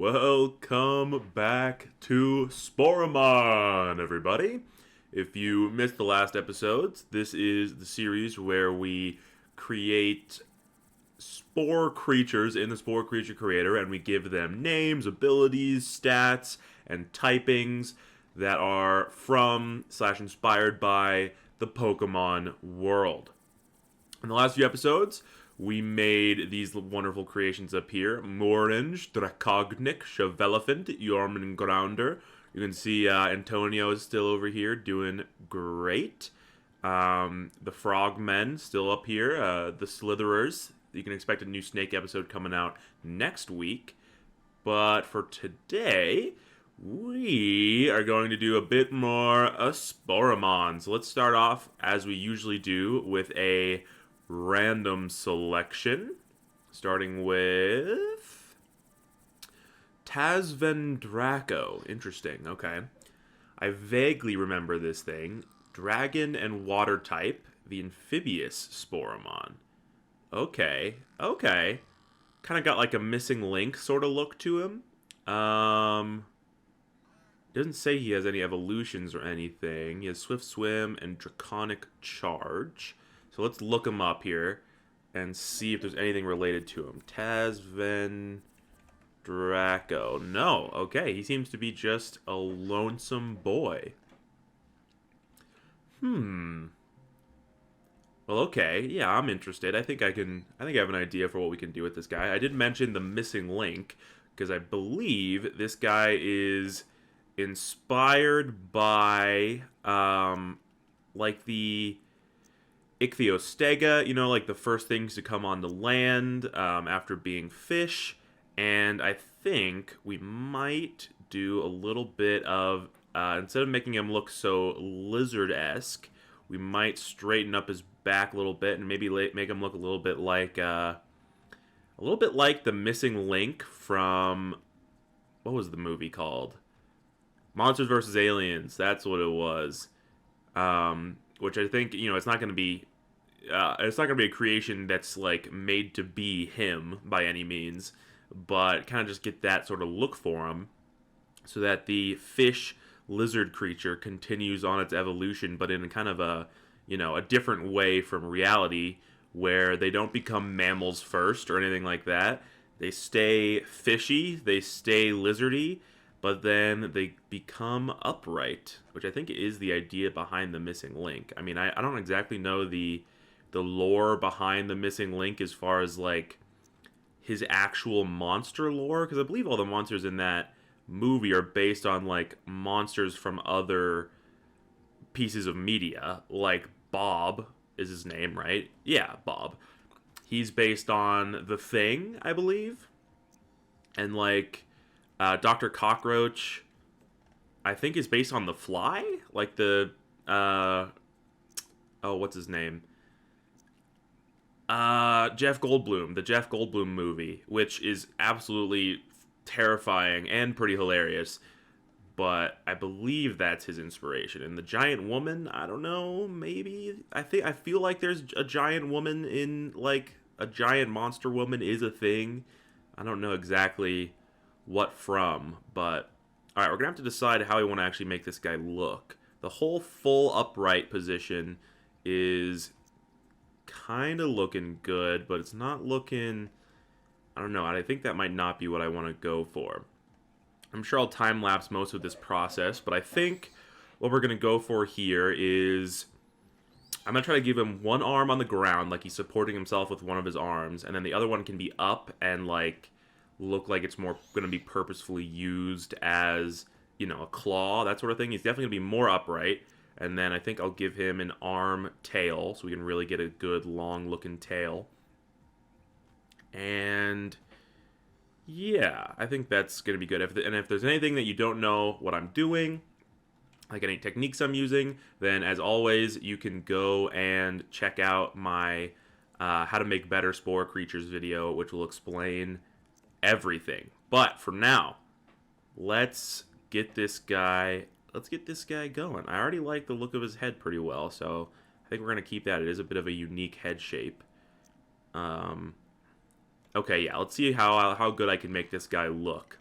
Welcome back to Sporemon, everybody. If you missed the last episodes, this is the series where we create spore creatures in the Spore Creature Creator, and we give them names, abilities, stats, and typings that are from / inspired by the Pokemon world. In the last few episodes, we made these wonderful creations up here. Morange, Dracognic, Chevelefant, Jormungandr. You can see Antonio is still over here doing great. The Frogmen still up here. The Slitherers. You can expect a new Snake episode coming out next week. But for today, we are going to do a bit more Sporemon. So let's start off, as we usually do, with a random selection, starting with Tazvendraco. Interesting, okay. I vaguely remember this thing. Dragon and water type, the amphibious Sporemon. Okay. Kind of got like a missing link sort of look to him. Doesn't say he has any evolutions or anything. He has Swift Swim and Draconic Charge. So let's look him up here and see if there's anything related to him. Tazvendraco. No. Okay, he seems to be just a lonesome boy. Well, okay. Yeah, I'm interested. I think I have an idea for what we can do with this guy. I did mention the missing link because I believe this guy is inspired by like the Ichthyostega, like the first things to come onto land after being fish. And I think we might do a little bit of, instead of making him look so lizard-esque, we might straighten up his back a little bit and maybe make him look a little bit like the missing link from, what was the movie called? Monsters vs. Aliens. That's what it was. Which I think, it's not going to be a creation that's like made to be him by any means, but kind of just get that sort of look for him, so that the fish lizard creature continues on its evolution, but in kind of a different way from reality, where they don't become mammals first or anything like that. They stay fishy, they stay lizardy, but then they become upright, which I think is the idea behind the missing link. I mean, I don't exactly know the lore behind the missing link as far as, like, his actual monster lore, because I believe all the monsters in that movie are based on, like, monsters from other pieces of media. Like, Bob is his name, right? Yeah, Bob. He's based on The Thing, I believe. And, like, Dr. Cockroach, I think, is based on The Fly? Like the, what's his name? Jeff Goldblum, the Jeff Goldblum movie, which is absolutely terrifying and pretty hilarious. But I believe that's his inspiration. And the giant woman, I don't know, maybe. I feel like there's a giant woman in, like, a giant monster woman is a thing. I don't know exactly what from, but alright, we're gonna have to decide how we want to actually make this guy look. The whole full upright position is kind of looking good, but it's not looking, I don't know, I think that might not be what I want to go for. I'm sure I'll time-lapse most of this process, but I think what we're going to go for here is, I'm going to try to give him one arm on the ground, like he's supporting himself with one of his arms, and then the other one can be up and, like, look like it's more going to be purposefully used as, a claw, that sort of thing. He's definitely going to be more upright. And then I think I'll give him an arm tail, so we can really get a good long-looking tail. And yeah, I think that's going to be good. And if there's anything that you don't know what I'm doing, like any techniques I'm using, then as always, you can go and check out my How to Make Better Spore Creatures video, which will explain everything. But for now, let's get this guy going. I already like the look of his head pretty well, so I think we're going to keep that. It is a bit of a unique head shape. Okay, yeah, let's see how good I can make this guy look.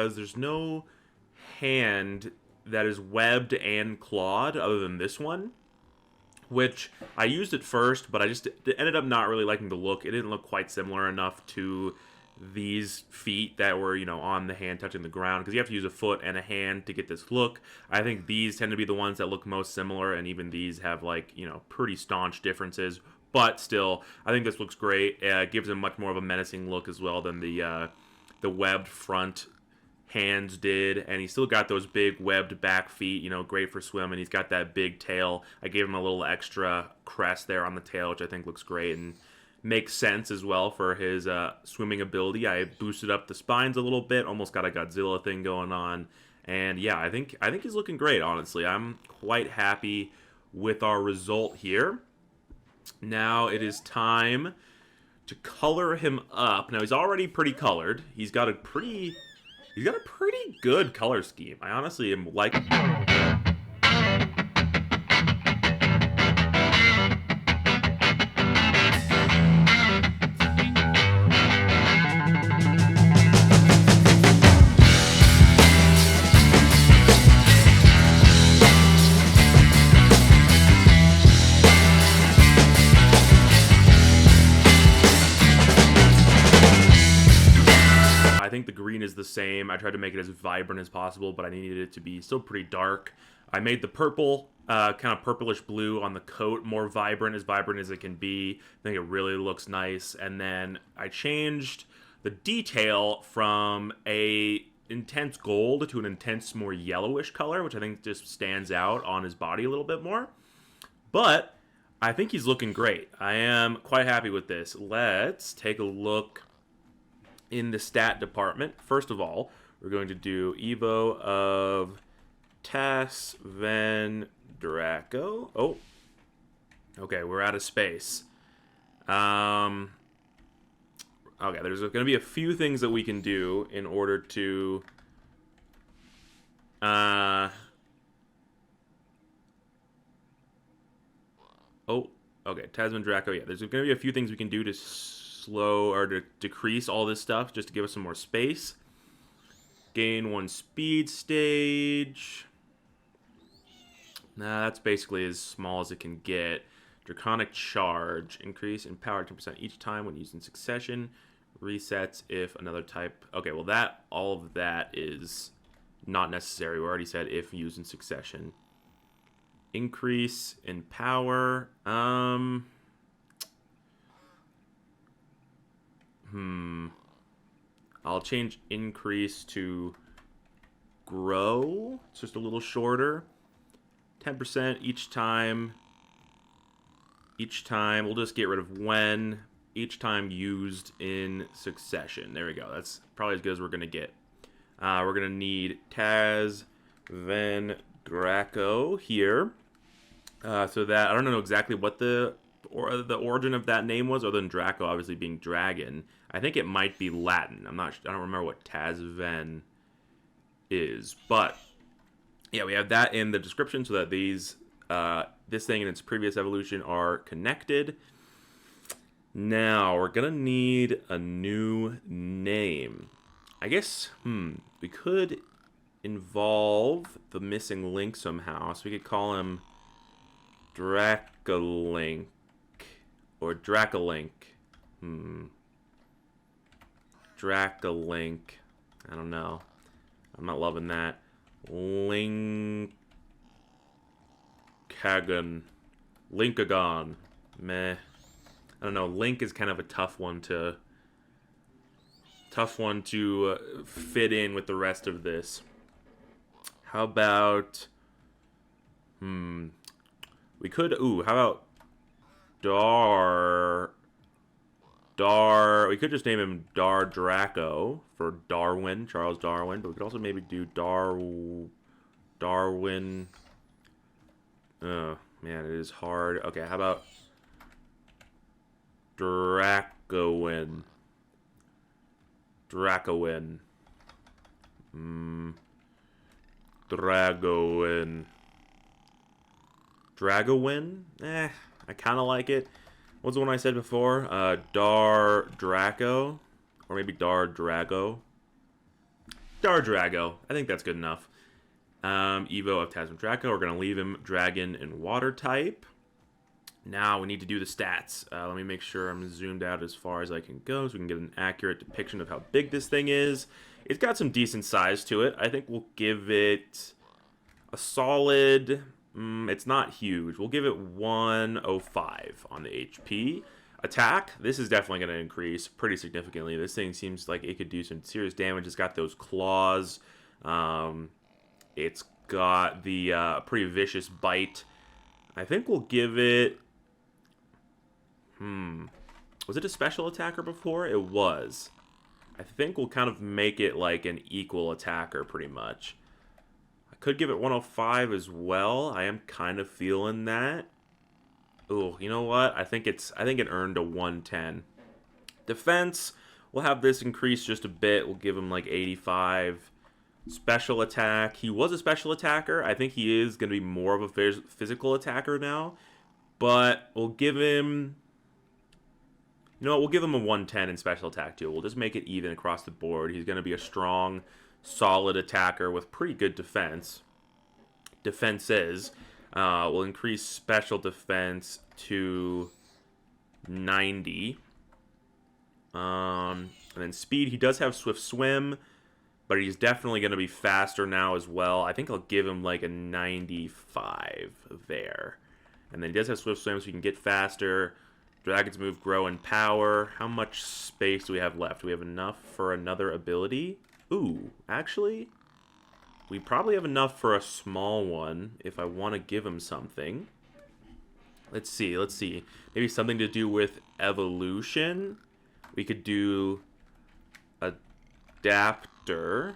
because there's no hand that is webbed and clawed other than this one, which I used at first, but I just ended up not really liking the look. It didn't look quite similar enough to these feet that were, you know, on the hand touching the ground, because you have to use a foot and a hand to get this look. I think these tend to be the ones that look most similar, and even these have, like, you know, pretty staunch differences. But still, I think this looks great. It gives him much more of a menacing look as well than the webbed front hands did, and he's still got those big webbed back feet, you know, great for swimming. He's got that big tail. I gave him a little extra crest there on the tail, which I think looks great and makes sense as well for his swimming ability. I boosted up the spines a little bit, almost got a Godzilla thing going on, and yeah, I think he's looking great, honestly. I'm quite happy with our result here. Now it is time to color him up. Now he's already pretty colored. He's got a pretty good color scheme. I honestly am like... I think the green is the same. I tried to make it as vibrant as possible, but I needed it to be still pretty dark. I made the purple, kind of purplish blue on the coat more vibrant as it can be. I think it really looks nice. And then I changed the detail from a intense gold to an intense, more yellowish color, which I think just stands out on his body a little bit more. But I think he's looking great. I am quite happy with this. Let's take a look in the stat department. First of all, we're going to do Evo of Tas Ven Draco. Oh, okay, we're out of space. Okay, there's going to be a few things that we can do in order to oh, okay, Tasman Draco. Yeah, there's going to be a few things we can do to slow or to decrease all this stuff just to give us some more space. Gain 1 speed stage. Nah, that's basically as small as it can get. Draconic Charge. Increase in power 10% each time when used in succession. Resets if another type... Okay, well all of that is not necessary. We already said if used in succession. Increase in power. I'll change increase to grow. It's just a little shorter. 10% each time. Each time. We'll just get rid of when. Each time used in succession. There we go. That's probably as good as we're going to get. We're going to need Tas Ven Draco here. So that, I don't know exactly what the origin of that name was, other than Draco obviously being dragon. I think it might be Latin. I don't remember what Tas Ven is, but yeah, we have that in the description so that these this thing and its previous evolution are connected. Now we're gonna need a new name. I guess we could involve the missing link somehow, so we could call him Dracolink or Dracolink. Dracolink. I don't know. I'm not loving that. Linkagon. Linkagon. Meh. I don't know. Link is kind of a tough one to fit in with the rest of this. How about we could how about we could just name him Draco for Darwin, Charles Darwin, but we could also maybe do Darwin. Oh, man, it is hard. Okay, how about Dracowin? Dragowin. Dragowin? I kind of like it. What's the one I said before? Dar Draco? Or maybe Dar Drago? Dardrago. I think that's good enough. Evo of Tasman Draco. We're going to leave him Dragon and Water type. Now we need to do the stats. Let me make sure I'm zoomed out as far as I can go so we can get an accurate depiction of how big this thing is. It's got some decent size to it. I think we'll give it a solid... it's not huge. We'll give it 105 on the HP. Attack, this is definitely going to increase pretty significantly. This thing seems like it could do some serious damage. It's got those claws. It's got the pretty vicious bite. I think we'll give it... Was it a special attacker before? It was. I think we'll kind of make it like an equal attacker pretty much. I could give it 105 as well. I am kind of feeling that. Oh, you know what? I think it earned a 110. Defense, we'll have this increase just a bit. We'll give him like 85. Special attack. He was a special attacker. I think he is going to be more of a physical attacker now. But we'll give him... You know what? We'll give him a 110 in special attack too. We'll just make it even across the board. He's going to be a strong, solid attacker with pretty good defense. Defenses. We'll increase special defense to 90. And then speed, he does have swift swim, but he's definitely going to be faster now as well. I think I'll give him like a 95 there. And then he does have swift swim, so he can get faster. Dragon's move, grow in power. How much space do we have left? Do we have enough for another ability? Ooh, actually, we probably have enough for a small one if I want to give him something. Let's see. Maybe something to do with evolution. We could do adapter.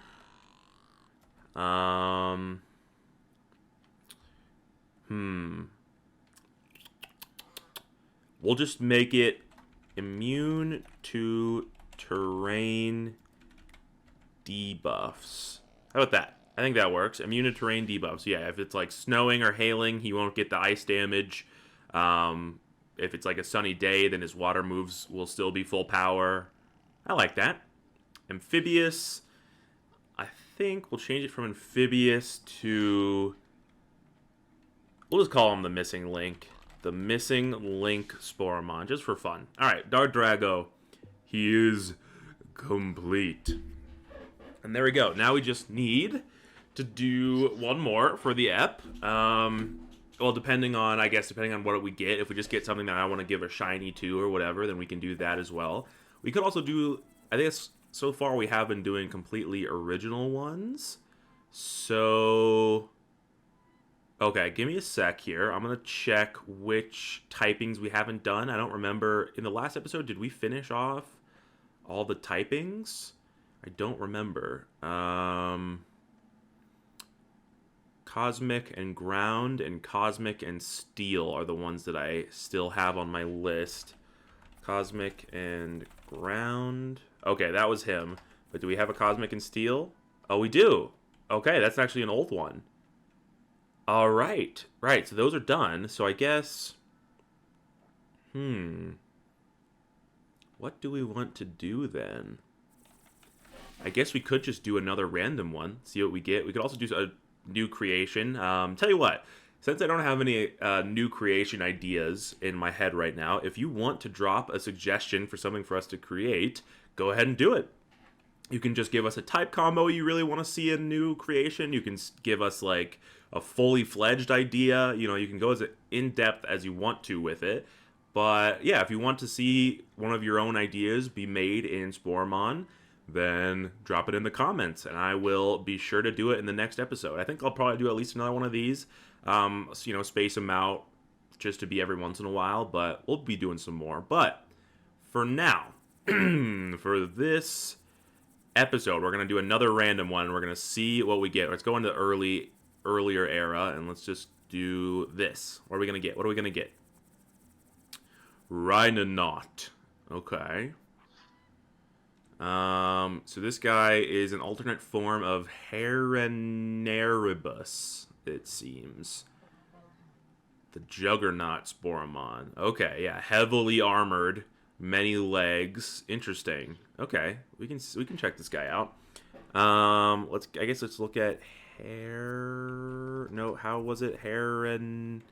We'll just make it immune to terrain debuffs. How about that? I think that works. Immune to terrain debuffs. Yeah, if it's like snowing or hailing, he won't get the ice damage. If it's like a sunny day, then his water moves will still be full power. I like that. Amphibious. I think we'll change it from amphibious to... We'll just call him the missing link. The missing link Sporemon, just for fun. Alright, Dardrago. He is complete. And there we go. Now we just need to do one more for the ep. Well, depending on what we get. If we just get something that I want to give a shiny to or whatever, then we can do that as well. We could also do... I think so far we have been doing completely original ones. So... Okay, give me a sec here. I'm going to check which typings we haven't done. I don't remember. In the last episode, did we finish off all the typings? I don't remember. Cosmic and Ground and Cosmic and Steel are the ones that I still have on my list. Cosmic and Ground. Okay, that was him. But do we have a Cosmic and Steel? Oh, we do. Okay, that's actually an old one. All right. Right, so those are done. So I guess... What do we want to do then? I guess we could just do another random one. See what we get. We could also do a new creation. Tell you what. Since I don't have any new creation ideas in my head right now, if you want to drop a suggestion for something for us to create, go ahead and do it. You can just give us a type combo you really want to see in new creation. You can give us like a fully fledged idea. You know, you can go as in-depth as you want to with it. But yeah, if you want to see one of your own ideas be made in Sporemon, then drop it in the comments, and I will be sure to do it in the next episode. I think I'll probably do at least another one of these. Space them out just to be every once in a while, but we'll be doing some more. But for now, for this episode, we're going to do another random one. We're going to see what we get. Let's go into the earlier era, and let's just do this. What are we going to get? What are we going to get? Rhinonaut. Okay. So this guy is an alternate form of Hereneribus, it seems. The Juggernaut Sporemon. Okay, yeah, heavily armored, many legs. Interesting. Okay, we can check this guy out. I guess let's look at hair. No, how was it? Hair and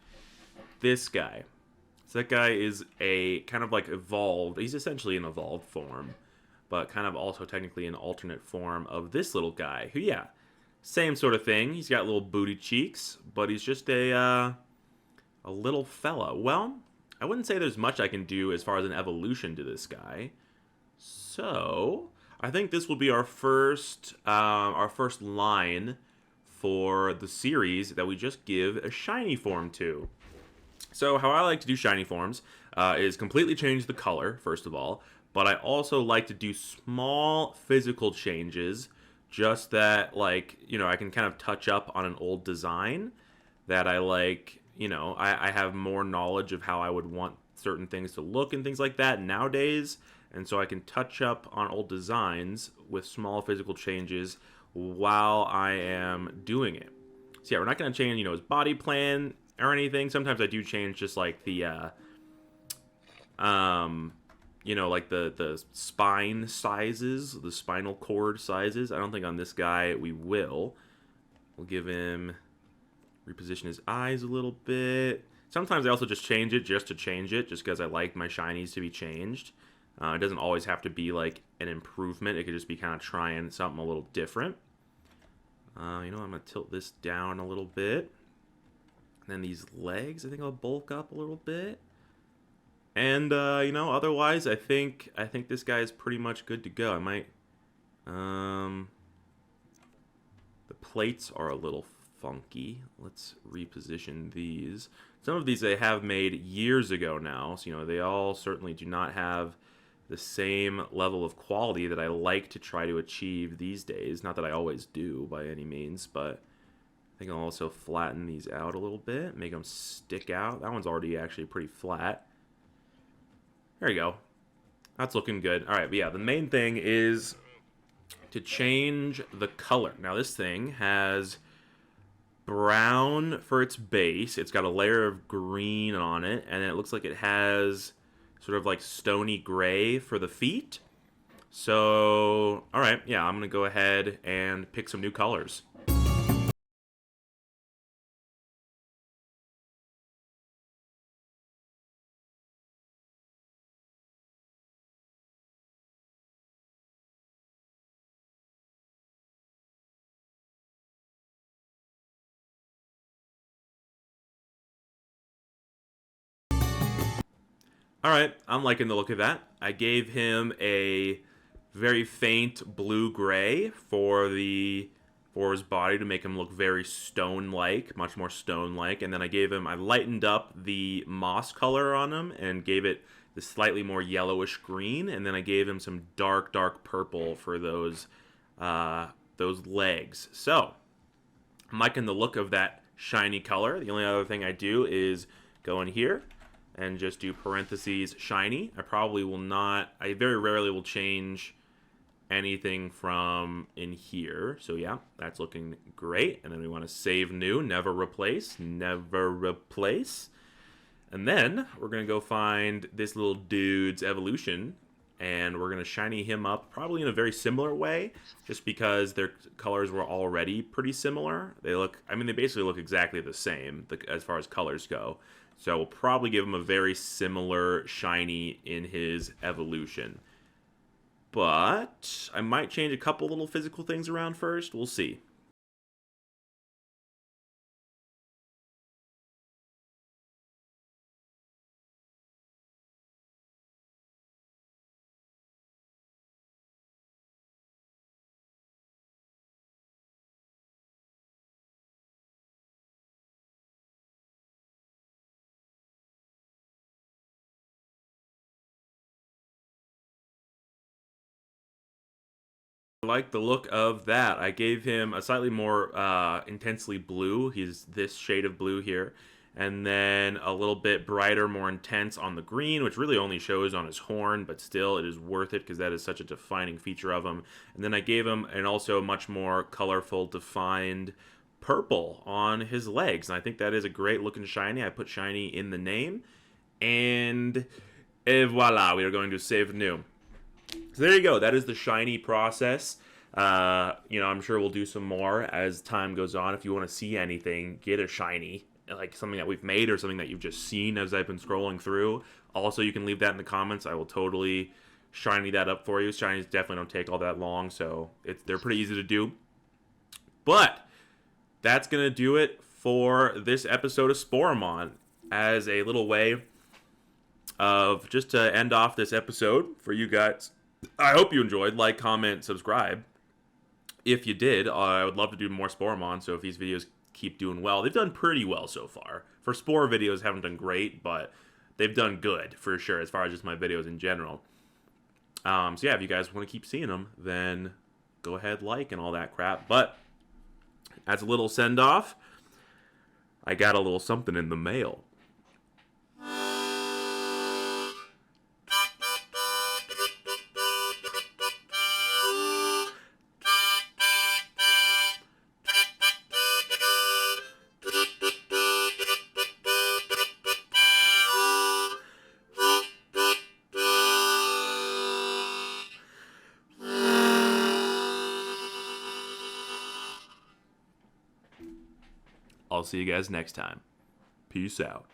this guy. So that guy is a kind of like evolved. He's essentially an evolved form, but kind of also technically an alternate form of this little guy. Who, yeah, same sort of thing. He's got little booty cheeks, but he's just a little fella. Well, I wouldn't say there's much I can do as far as an evolution to this guy. So I think this will be our first line for the series that we just give a shiny form to. So how I like to do shiny forms is completely change the color, first of all, but I also like to do small physical changes, just that, like, I can kind of touch up on an old design that I like. I have more knowledge of how I would want certain things to look and things like that nowadays, and so I can touch up on old designs with small physical changes while I am doing it. So yeah, we're not going to change, his body plan or anything. Sometimes I do change just like the, like the spine sizes, the spinal cord sizes. I don't think on this guy we will. We'll give him, reposition his eyes a little bit. Sometimes I also just change it just to change it, just because I like my shinies to be changed. It doesn't always have to be like an improvement. It could just be kind of trying something a little different. I'm going to tilt this down a little bit. And then these legs, I think I'll bulk up a little bit. And, otherwise, I think this guy is pretty much good to go. I might, the plates are a little funky. Let's reposition these. Some of these they have made years ago now, so, they all certainly do not have the same level of quality that I like to try to achieve these days. Not that I always do, by any means, but I think I'll also flatten these out a little bit, make them stick out. That one's already actually pretty flat. There you go. That's looking good. All right, but yeah, the main thing is to change the color. Now, this thing has brown for its base. It's got a layer of green on it, and it looks like it has sort of like stony gray for the feet. So, all right, yeah, I'm going to go ahead and pick some new colors. All right, I'm liking the look of that. I gave him a very faint blue-gray for his body to make him look very stone-like, much more stone-like. And then I lightened up the moss color on him and gave it the slightly more yellowish green. And then I gave him some dark, dark purple for those legs. So I'm liking the look of that shiny color. The only other thing I do is go in here and just do parentheses shiny. I very rarely will change anything from in here. So yeah, that's looking great. And then we want to save new, never replace, never replace. And then we're going to go find this little dude's evolution, and we're going to shiny him up probably in a very similar way, just because their colors were already pretty similar. They basically look exactly the same as far as colors go. So we'll probably give him a very similar shiny in his evolution. But I might change a couple little physical things around first. We'll see. I like the look of that. I gave him a slightly more intensely blue. He's this shade of blue here. And then a little bit brighter, more intense on the green, which really only shows on his horn, but still it is worth it because that is such a defining feature of him. And then I gave him an also much more colorful, defined purple on his legs. And I think that is a great looking shiny. I put shiny in the name. And voila, we are going to save new. So there you go. That is the shiny process. I'm sure we'll do some more as time goes on. If you want to see anything, get a shiny, like something that we've made or something that you've just seen as I've been scrolling through. Also, you can leave that in the comments. I will totally shiny that up for you. Shinies definitely don't take all that long, so they're pretty easy to do. But that's going to do it for this episode of Sporemon. As a little way of just to end off this episode for you guys. I hope you enjoyed. Like, comment, subscribe. If you did, I would love to do more Sporemon, so if these videos keep doing well, they've done pretty well so far. For Spore videos, haven't done great, but they've done good, for sure, as far as just my videos in general. So yeah, if you guys want to keep seeing them, then go ahead, like, and all that crap. But as a little send-off, I got a little something in the mail. I'll see you guys next time. Peace out.